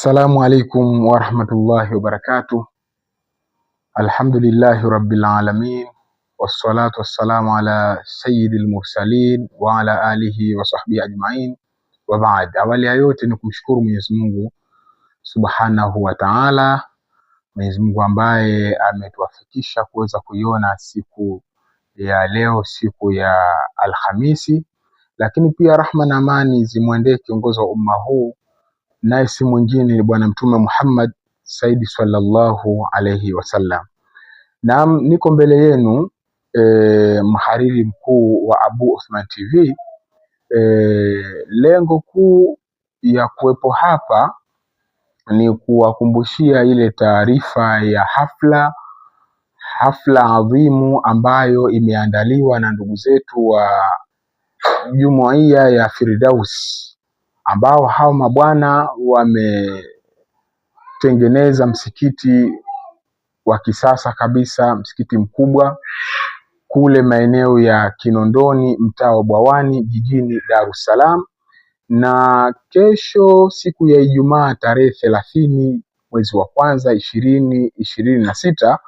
Assalamu alaikum warahmatullahi wabarakatuh. Alhamdulillahi rabbil alamin, wassalatu wassalamu ala sayyidil mursalin wa ala alihi wa sahbihi ajma'in, wa ba'd. Awali ya yote ni kumshukuru Mwenyezi Mungu subhanahu wa ta'ala, Mwenyezi Mungu ambaye ametuwafikisha kuweza kuiona siku ya leo, siku ya Alhamisi. Lakini pia rahma na amani zimwendee kiongozi wa umma huu, naye si mwingine ni Bwana Mtume Muhammad Saidi sallallahu alayhi wasallam. Naam, niko mbele yenu mhariri mkuu wa Abu Uthman TV. Lengo kuu ya kuwepo hapa ni kuwakumbushia ile taarifa ya hafla adhimu ambayo imeandaliwa na ndugu zetu wa Jumuiya ya Firdaus, ambao hao mabwana wametengeneza msikiti wa kisasa kabisa, msikiti mkubwa kule maeneo ya Kinondoni, mtaa wa Bwawani, jijini Dar es Salaam. Na kesho siku ya Ijumaa tarehe 30 mwezi wa kwanza 2026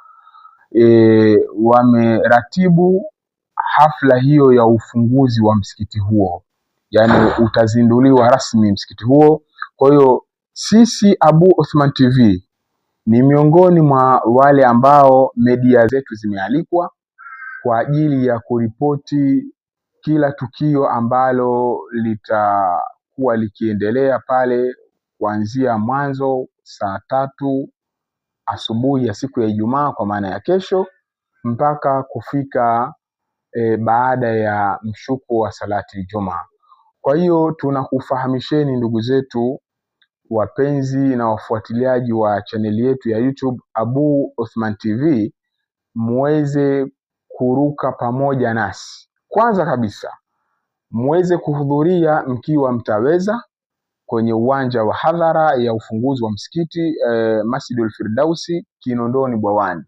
wameratibu hafla hiyo ya ufunguzi wa msikiti huo, yani utazinduliwa rasmi msikiti huo. Kwa hiyo sisi Abu Uthman TV ni miongoni mwa wale ambao media zetu zimealikwa kwa ajili ya kuripoti kila tukio ambalo litakuwa likiendelea pale kuanzia mwanzo saa 3 asubuhi ya siku ya Ijumaa, kwa maana ya kesho, mpaka kufika baada ya mshuko wa salati Ijumaa. Kwa hiyo tunakufahamisheni ndugu zetu wapenzi na wafuatiliaji wa chaneli yetu ya YouTube Abu Uthman TV, muweze kuruka pamoja nasi. Kwanza kabisa muweze kuhudhuria mkiwa mtaweza kwenye uwanja wa hadhara ya ufunguzi wa msikiti Masjidul Firdausi Kinondoni Bwawani.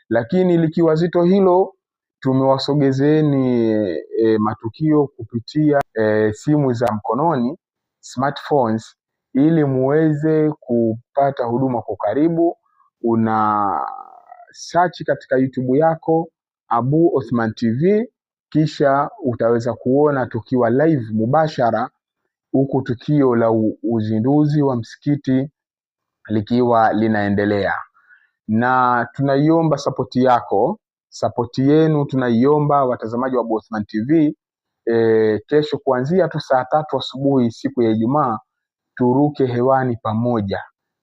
Lakini likiwa zito hilo, tumewasogezeni matukio kupitia simu za mkononi, smartphones, ili muweze kupata huduma kwa karibu. Una search katika YouTube yako Abu Uthman TV, kisha utaweza kuona tukiwa live mubashara huku tukio la uzinduzi wa msikiti likiwa linaendelea. Na tunaiomba sapoti yako, sapoti yenu tunaiomba watazamaji wa Abu Uthman TV. Kesho kuanzia tu saa 3 asubuhi siku ya Ijumaa turuke hewani pamoja.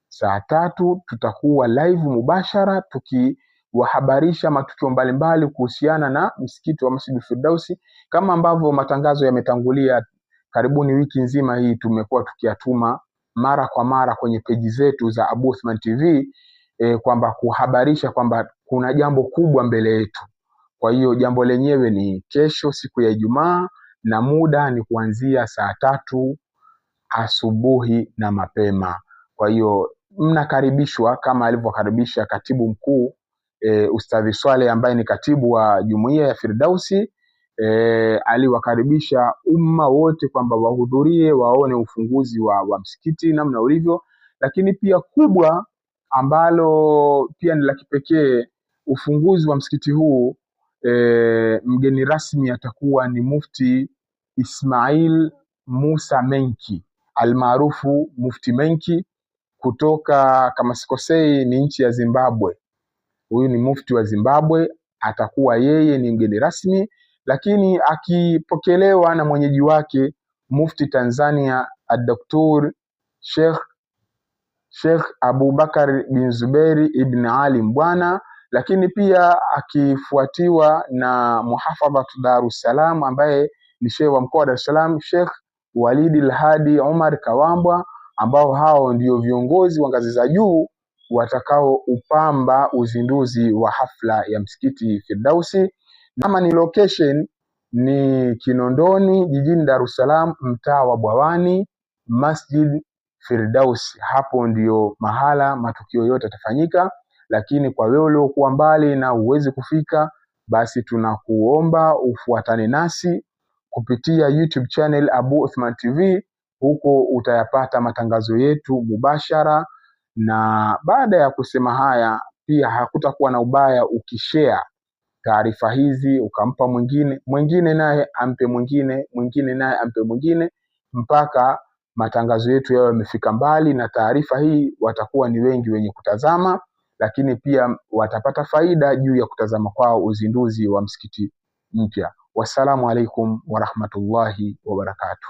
Saa 3 tutakuwa live mubashara tukiwahabarisha matukio mbalimbali kuhusiana na msikiti wa Masjidul Firdausi, kama ambavyo matangazo yametangulia. Karibuni wiki nzima hii tumekuwa tukiyatuma mara kwa mara kwenye peji zetu za Abu Uthman TV kwamba kuhabarisha kwamba kuna jambo kubwa mbele yetu. Kwa hiyo jambo lenyewe ni kesho siku ya Ijumaa, na muda ni kuanzia saa 3 asubuhi na mapema. Kwa hiyo mnakaribishwa kama alivyokaribisha katibu mkuu Ustadhi Swale, ambaye ni katibu wa Jumuiya ya Firdausi. Aliwakaribisha umma wote kwamba wahudhurie waone ufunguzi wa msikiti namna ulivyo. Lakini pia kubwa ambalo pia ni la kipekee, ufunguzi wa msikiti huu, mgeni rasmi atakuwa ni Mufti Ismail Musa Menki almaarufu Mufti Menki, kutoka kama sikosei ni nchi ya Zimbabwe. Huyu ni mufti wa Zimbabwe, atakuwa yeye ni mgeni rasmi, lakini akipokelewa na mwenyeji wake Mufti Tanzania Dr. Sheikh Abubakar bin Zuberi ibn Ali Mbwana, lakini pia akifuatiwa na Muhafadhat Dar es Salaam ambaye ni sheikh wa mkoa wa Dar es Salaam Sheikh Walid al-Hadi Omar Kawambwa, ambao hao ndio viongozi wa ngazi za juu watakao upamba uzinduzi wa hafla ya msikiti Firdausi. Kama ni location ni Kinondoni jijini Dar es Salaam, mtaa wa Bwawani, Masjid Firdausi. Hapo ndio mahala matukio yote yatafanyika. Lakini kwa wewe uliokuwa mbali na uweze kufika, basi tunakuomba ufuatane nasi kupitia YouTube channel Abu Uthman TV, huko utayapata matangazo yetu mubashara. Na baada ya kusema haya, pia hakutakuwa na ubaya ukishare taarifa hizi ukampa mwingine naye ampe mwingine naye ampe mwingine, mpaka matangazo yetu yawe yamefika mbali, na taarifa hii watakuwa ni wengi wenye kutazama, lakini pia watapata faida juu ya kutazama kwao uzinduzi wa msikiti mpya. Wassalamu alaikum warahmatullahi wabarakatuh.